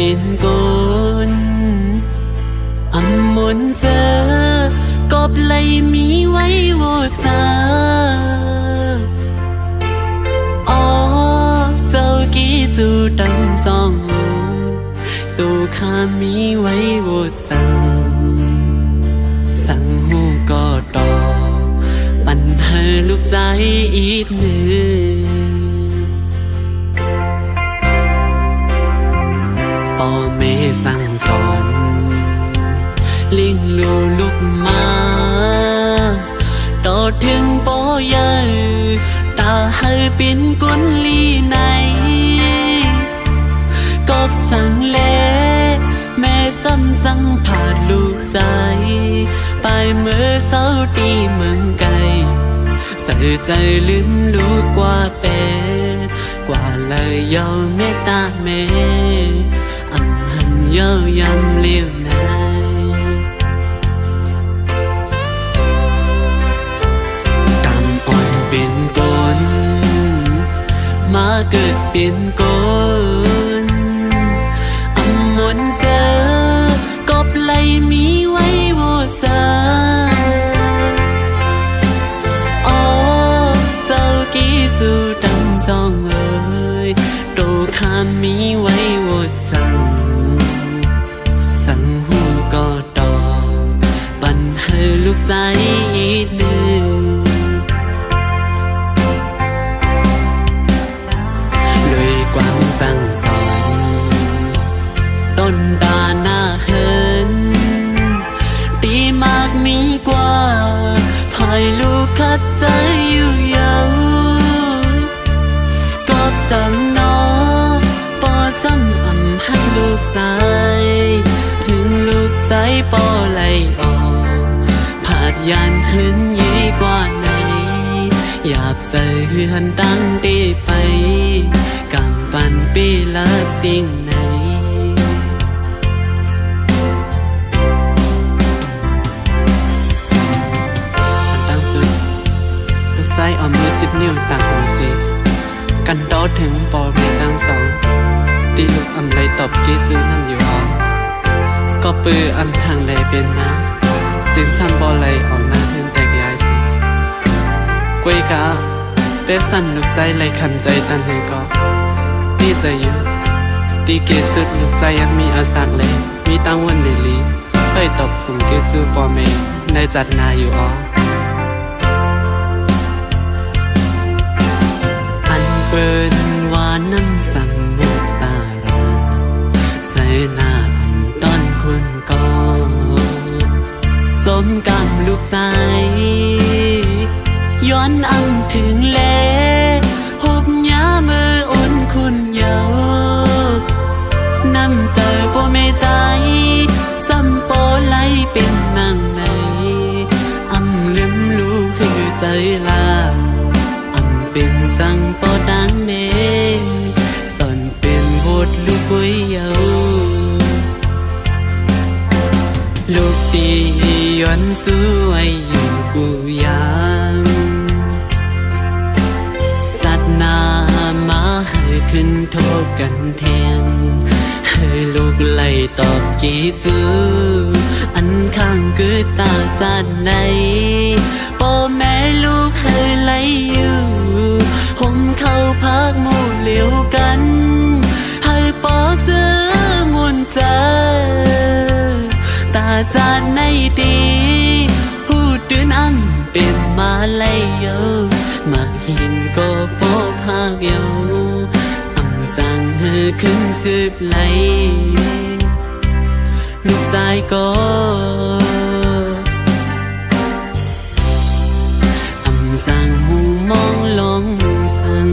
เป็นคนอำมนเสอกบไหลมีไว้โวซาอ๋อเจ้ากี้จูดังสองตูข้ามีไว้โวสังสั่งหูก็ต่อปัญหาลูกใจอีกหนึ่งพ่อแม่สั่งสอนเลี้ยงลูกมาต่อถึงปอยาตาให้เป็นกุนลีไหนก็สั่งแลแม่ซ้ำจังผ่าลูกใจไปเมื่อเศร้าตีเมืองไกลใส่ใจลืมลูกกว่าเป็ดกว่าเลยยาวเมตตาแม่อันหันเย้ายำเลี้ยวไหนกำอ่อนเป็นกลมาเกิดเป็นกลอำมนเสอกบไหลมีไว้โวซาอ๋อเจ้ากี้จูดังสองเอ่ยโตข้ามีไว้โวสังสั่งหูก็ต่อปัญหาลูกใจอีกหนึ่งเลยกว้างสั่งสอนต้นตาหน้าเหินตีมากมีกว่าภายลูกคัดใจอยู่ยาวก็สั่งน้องปอซ้ำอ่ำให้ลูกใจถึงลูกใจปอไหลออกผาดยานหึนยี่กว่าไหนอยากใส่เฮือนตั้งตีไปกำปันปีละสิ่งไหนใส่ออมมือ10 นิ้วต่างหัวสีกันโตถึงปอเรียตั้งสองตีลูกอำไรตบกี้ซื้อนั่นอยู่ออกก็ปืออำทางไหลเป็นมาสินซ้ำปอไหลออกหน้าเพื่อนแตกยายสิกวยกะแต่สั่นลูกใจไหลขันใจตันให้ก็ตีใจอยู่ตีเกสุดลูกใจยังมีอาสักเลยมีตั้งวันลิลีเอ้ยตบกลุ่มเกซื้อปอเมได้จัดนาอยู่ออกเปิ้นว่าน้ำสั่งมุกตาลาใส่หน้าต้นคุณก็สมกำลูกใจย้อนอังถึงแลหุบยาเมื่ออ่อนคุณเยาน้ำใจพ่อแม่ใจซ้ำปอไหลเป็นนางในอำลืมลูกคือใจลาเป็นสั่งปอดังเมงสอนเป็นบทลูกกุ้ยเยาลูกตีย้อนสวยอยู่กูยังจัดนามาให้ขึ้นโทษกันแทงให้ลูกไล่ตอบจีจูอันข้างคือตาจัดในพ่อแม่ลูกให้ไล่อยู่ผมเข้าพักหมู่เหลียวกันให้ปอซื้อมุนเจอตาจานในดีหูตื่นอันเป็นมาไล่เยามาเห็นก็ปอพากเยาอังสั่งให้ขึ้นสืบไหลลูกใจก็สั่งหูมองลงสั่ง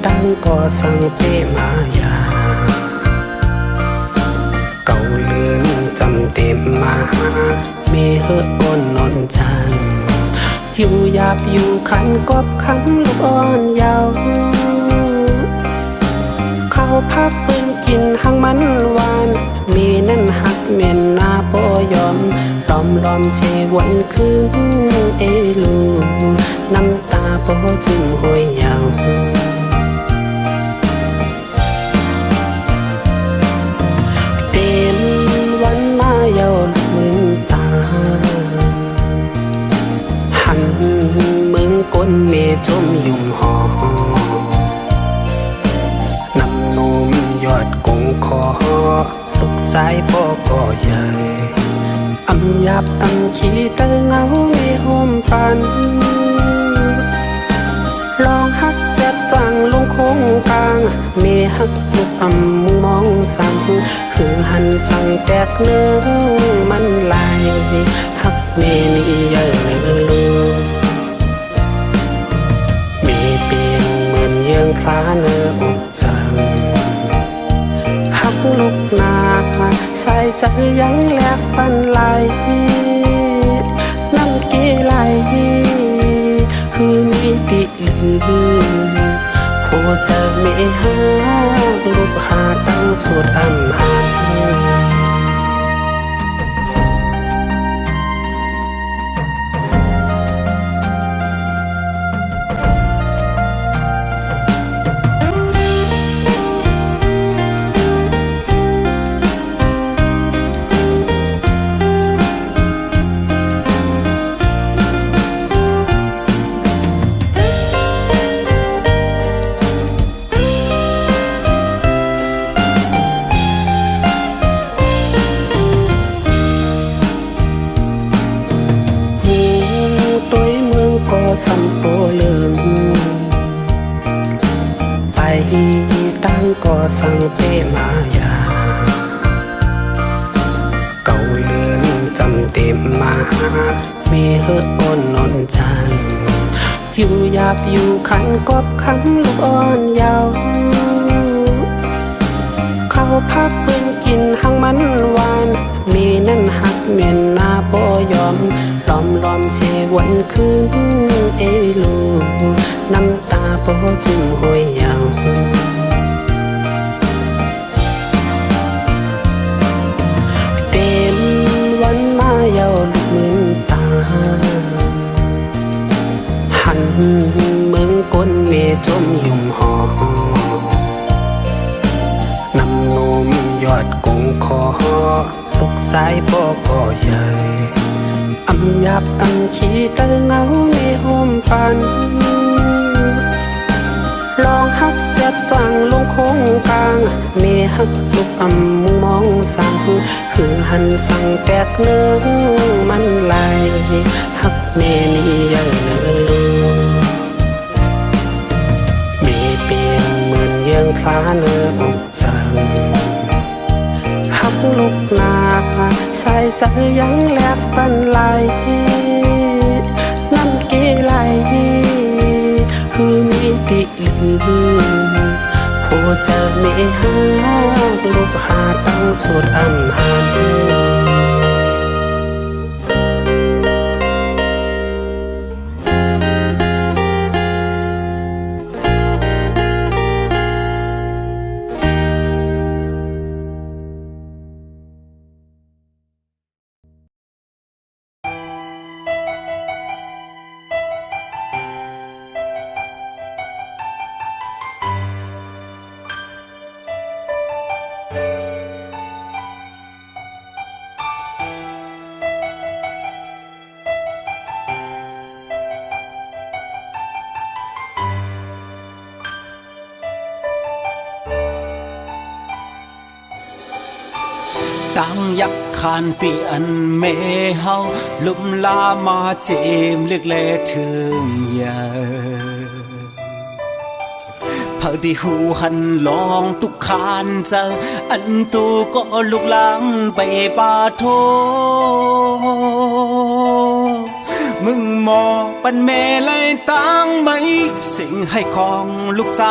ตั้งก็สังเปมายาเก่าลืมจำเต็มมามีเฮือกนนนจังอยู่หยาบอยู่ขันกบคำลูกอ่อนยาวเขาพักปืนกินหังมันหวานมีนั่นหักเมียนนาโปยอมล้อมเชวันคืนเอลูน้ำตาโปจึงห้วยยาวเต็มวันมาเยาลืมตาหันมึงก้นเมจมยุ่มหอน้ำนมยอดกงคอลูกใจพ่อก็ใหญ่อำยับอำขี้เตอเงาไม่ห่มปันลองฮักจัดจังลงคงกลางมีฮักลูกอำมองสั่งคือหันสั่งแตกเนื้อมันลายฮักเมนี่เยอะลูมีเปียงเหมือนเยืองพลาเนื้ออกจังฮักลูกนาใส่ใจยังแลกปันไหลน้ำกีไหลคือมีติลือผู้เจอไม่หาลูกหาตั้งสุดอำหันสัมโปเลืองไปตั้งก็สังเปมายาเก่าลืมจำเต็มมามีเฮือกนนนจังอยู่หยาบอยู่ขันกบคำลูกอ่อนยาวเขาพักปืนกินหังมันหวานมีนั่นหักเมียนนาโปยอมล้อมเชวันคืนเอลูน้ำตาโปจึงห้วยยาวเต็มวันมาเยาลืมตาหันมึงก้นเมจมยุ่มหอน้ำนมยอดกงคอลูกใจพ่อก็ใหญ่อำยับอำขี้เตอเงาไม่ห่มปันลองฮักจัดจังลงคงกลางมีฮักลูกอำมองสั่งคือหันสั่งแตกเนื้อมันลายฮักเมนี่เยอะลูมีเปียงเหมือนเยืองพลาเนื้ออกจังฮักลูกนาใส่ใจยังแลกปันไหลน้ำกีไหลคือมีติลือผู้เจอไม่หาลูกหาตั้งสุดอำหันตั้งยักขานเตียนเมเฮาลุมลามาเจมเลือกเลถึงยาพอดีหูหันลองตุกขานเจออันตูก็ลุกลังไปป่าโทมึงม หมอปันแม่เลยตั้งไหมสิ่งให้ของลูกใจ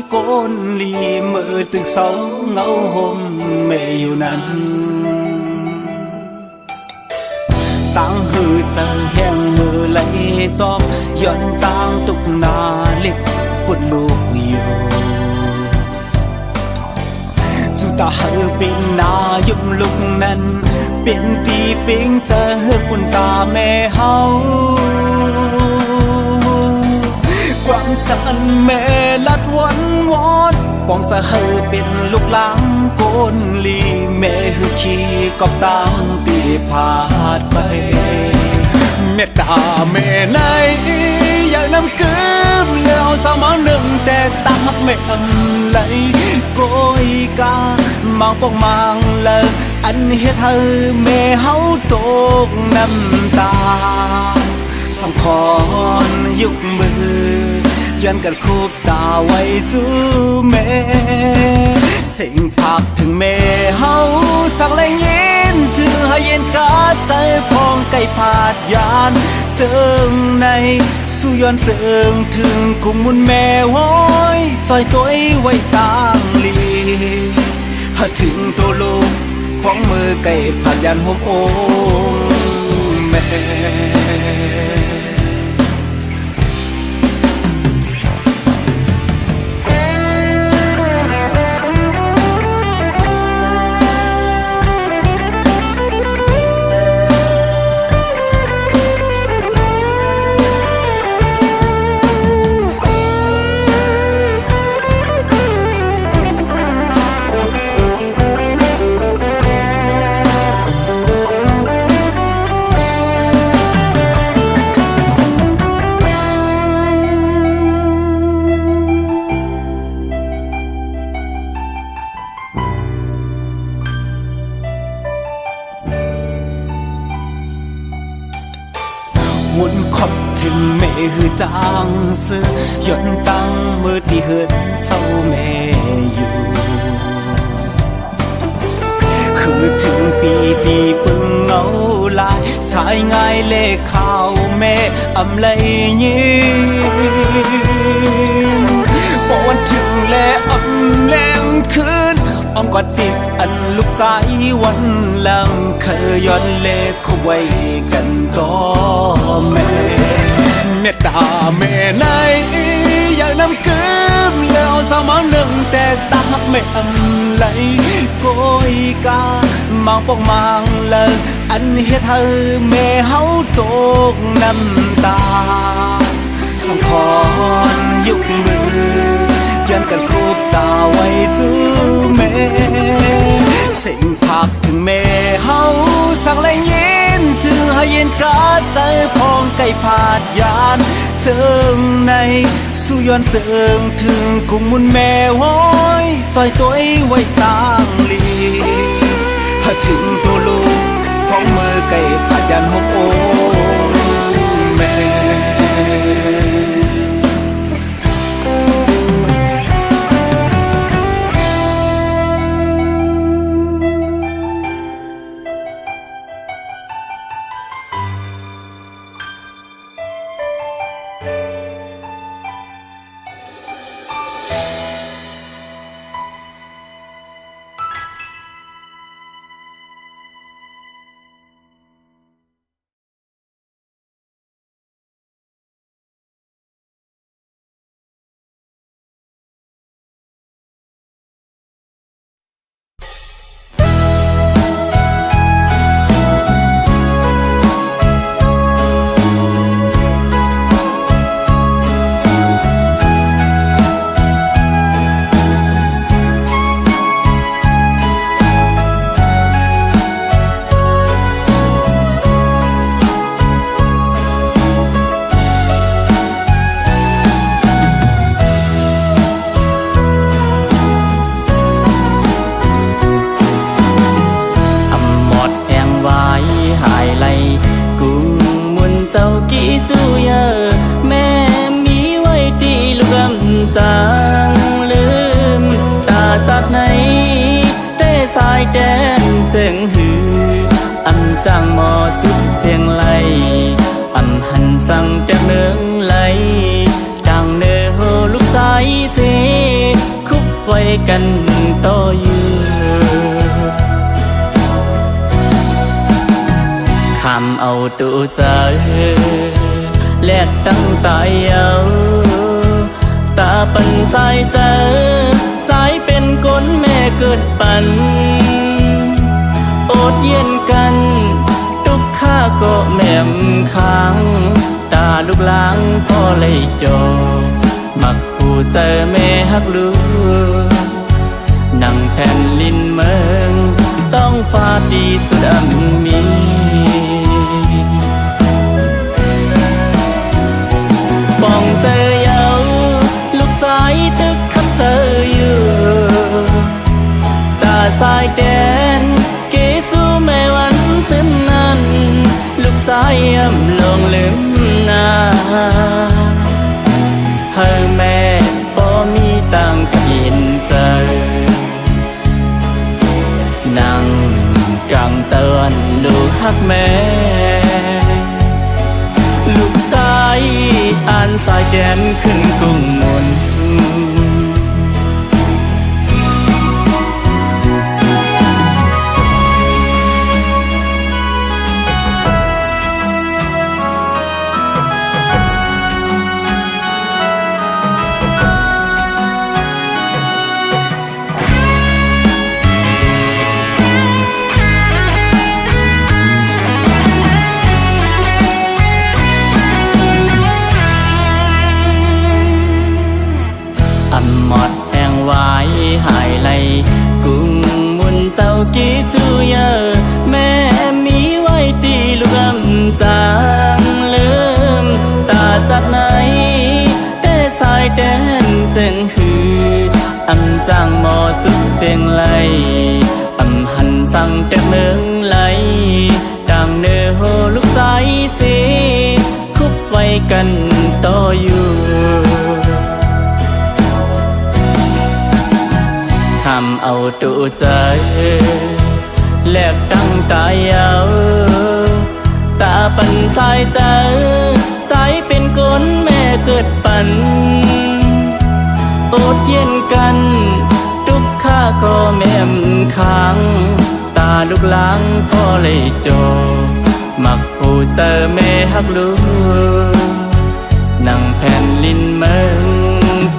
โกนลีมือตึกเสาเงาห่มแม่อยู่นั้นตั้งหือเจอแห้งมือไหลจอมย้อนตั้งตุกนาเล็กปุ่นลูกอยู่จุตาหือปิงนายุบลุกนั้นเป็นตีปิงเจอปุ่นตาแม่เฮาความสันแม่ลัดวันวอนปองสะเฮอเป็นลูกหลานโกนลีแม่หือขี่กอบตามตีพาดไปเมตตาแม่ไหนอยากนำกืมเลี้ยวสาวมาหนึ่งแต่ตาแม่อำไหลโกยกามังปองมังเลยอันเฮ็ดให้แม่เฮาตกน้ำตาสองคอนยุกมือยันกันคูบตาไว้จูแม่สิ่งพักถึงแม่เฮาสักแรงยินถึงให้เย็นกาใจพองไก่ผาดยานเจิงในสู้ย้อนเติงถึงกุมมุนแม่ว้อยจอยตัวไว้ตางลีหาถึงตัวลูกของมือไก่ผาดยานห่มโอแม่วนขอบถึงแม่หือจางเสือย่อนตั้งมือที่เหินเศร้าแม่อยู่คือถึงปีตีปึงเงาลายสายง่ายเลขข่าวแม่อำไลยิ้มปอนถึงและอำแรงคืนอ้อมกอดติดอันลูกใจวันหลังเคยย้อนเลขเข้าไว้กันต่อแม่เมตตาแม่ไหนอยากนำกืมแล้วสาวมาหนึ่งแต่ตาแม่อำไหลโกยกามังปองมังเลยอันเฮ็ดให้แม่เฮาตกน้ำตาสองคอนยุกมือยันกันคูบตาไว้จูแม่สิ่งพักถึงแม่เฮาสั่งแรงยินถึงให้เย็นกาใจพองไก่ผาดยานเจิงในสู้ย้อนเติงถึงกุมมุนแม่ว้อยจอยตัวไว้ตางลีหาถึงตัวลูกของมือไก่ผาดยานหกโอแม่แดนเจิงหืออันจางมอสุดเชียงไลอันหัน สั่งจากเนืองไหลดังเนื้อลูกสายเสคุบไว้กันต่ออยู่คำเอาตัวใจแลกตั้งตายเอาตาปันสายเจอสายเป็นก้นแม่เกิดปันโอดเย็นกันทุกข้าก็แม่มค้างตาลูกหลางพ่อเลยจอมักผู้เจอแม่ฮักลูกนั่งแผ่นลินเมืองต้องฟาดีสุดมีปองเจอเยาลูกสายตึกขับเจออยู่ตาสายแดนเกสู้แม่วันเส้นนั้นลูกสายย่ำลงลืมนาเฮอแม่บ่มีตังกินเจอนั่งกลางเตือนลูกฮักแม่ลูกสายอ่านสายแดนขึ้นกุ้งมนหายไหลกุ้งมุนเจ้ากี่จูเยอแม่มีไว้ตีลูกจางลืมตาจากไหนแต่สายแดนเจงหือจางหมอสุดเสียงไหลหันสั่งแต่เมืองไหลดังเนื้อโหลูกสายสีคุบไว้กันต่ออยู่ทำเอาตัวใจแลกตั้งตายเอาตาปันสายเจอใจเป็นก้นแม่เกิดปันโอดเย็นกันทุกข้าก็แม่มค้างตาลูกหลางพ่อเลยโจมักผู้เจอแม่ฮักลูกนั่งแผ่นลินเมือง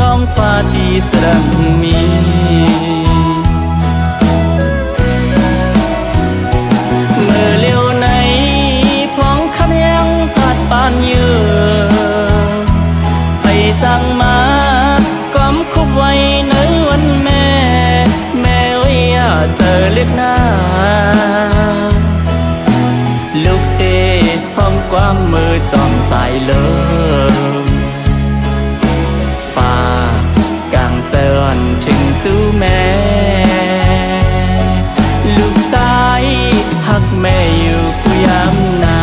ต้องฟาดีสระมีเมื่อเลี้ยวในพ้องคำยังสัดปานเยือไปสั่งมาก้มคุบไว้ในวันแม่แม่เอ้ยเจอเล็กหน้าลูกเดชพ้องความมือจอมสายเลิมฟ้ากลางเจริญถึงจูแม่ลูกสายหักแม่อยู่ผู้ยามนา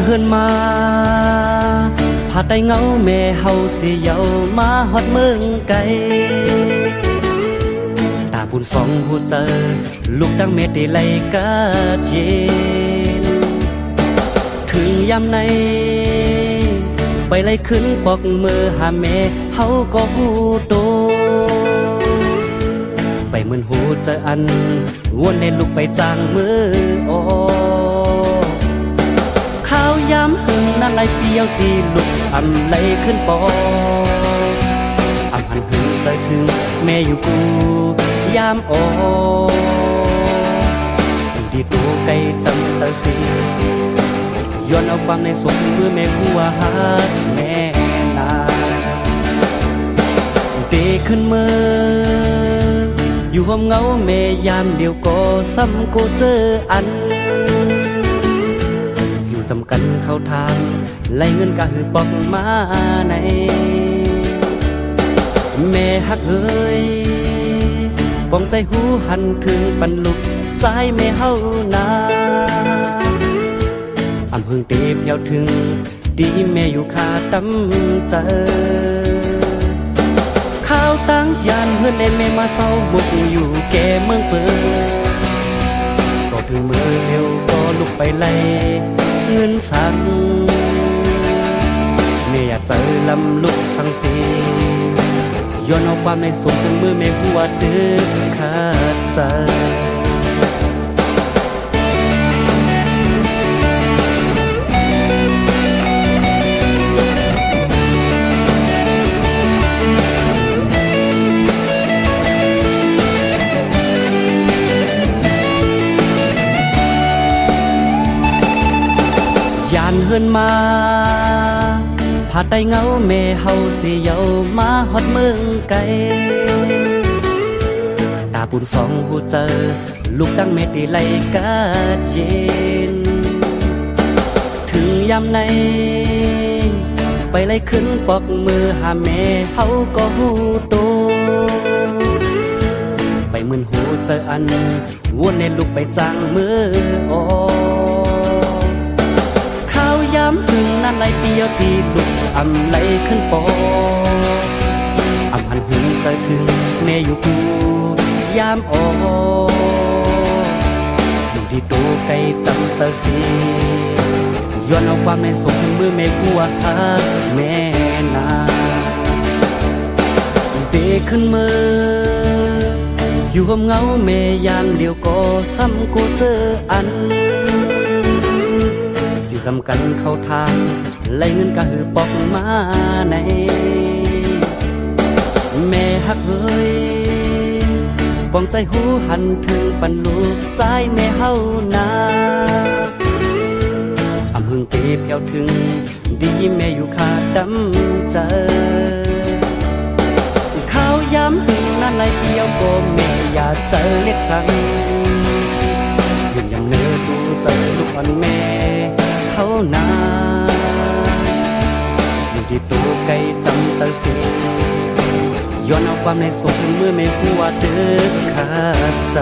เฮือนมาผาไตเงาแม่เฮาสิเยามาฮอดเมืองไกลตาบุญสองหูเจอลูกดังเม็ดได้ไหลกะเย็นถึงยามในไปไล่ขึ้นปอกมือหาแม่เฮาก็หูโตไปเหมือนหูเจออันวนให้ลูกไปจางมืออข้าวย้ำหึงนั่นไหลเปียวที่ลุกอำไหลขึ้นปออำหันหึงใจถึงแม่อยู่กู ยามออกอยู่ที่ตัวไกลจำเจอสิย้อนเอาความในสุขเมื่อแม่หัวหาแม่นาเตขึ้นเมื่ออยู่ห้องเงาแม่ยามเดียวก็ซ้ำกูเจออันอยู่จำกันเข้าทางไล่เงินกะหือปอกมาในแม่ฮักเอ้ยปองใจหูหันถึงปันลุกสายแม่เฮานาอำเพิ่งเตะเพียวถึงดีแม่อยู่คาตำเจอข้าวตั้งยานเฮือนได้แม่มาเศร้าบุกอยู่แก่เมืองเปิดก็ถึงเมื่อเร็วก็ลุกไปไล่เงินสั่งแม่อยากเจอลำลุกสั่งสีย้อนเอาความในสุขถึงมือแม่หัวดึกขาดใจยานเฮือนมาผาดใต้เงาแม่เฮาสิเยามาฮอดเมืองไกลตาปุ่นสองหูเจอลูกดังเม็ดดีไหลกาเย็นถึงยามในไปไล่ขึ้นปอกมือหาแม่เฮาก็หูโตไปมึนหูเจออันวนในลูกไปจางมืออข้าวยามถึงนั้นไหลเตียวตีลุกอำไหลขึ้นปออำหันหูใจถึงแม่อยู่กูยามออกอยู่ที่ตัวไกลจำเจอสิย้อนเอาความในสุขมือแม่หัวหาแม่นาเตะขึ้นมืออยู่ห้องเงาแม่ยามเดียวก็ซ้ำกูเจออันอยู่จำกันเข้าทางไล่เงินกะหือปอกมาในแม่ฮักเอ้ยปองใจหูหันถึงปันลูกใจแม่เฮานาอำหึงเตเพียวถึงดีแม่อยู่คาดำเจอข้าวยามหึงนั้นไหลเดียวก็แม่อยากเจอเล็กสั่งยืนยังเนื้อดูเจอลูกอ่อนแม่เฮานาอยู่ที่ตัวไกลจำเจอสิย้อนเอาความในสุขเมื่อไม่หัวดึกขาดใจ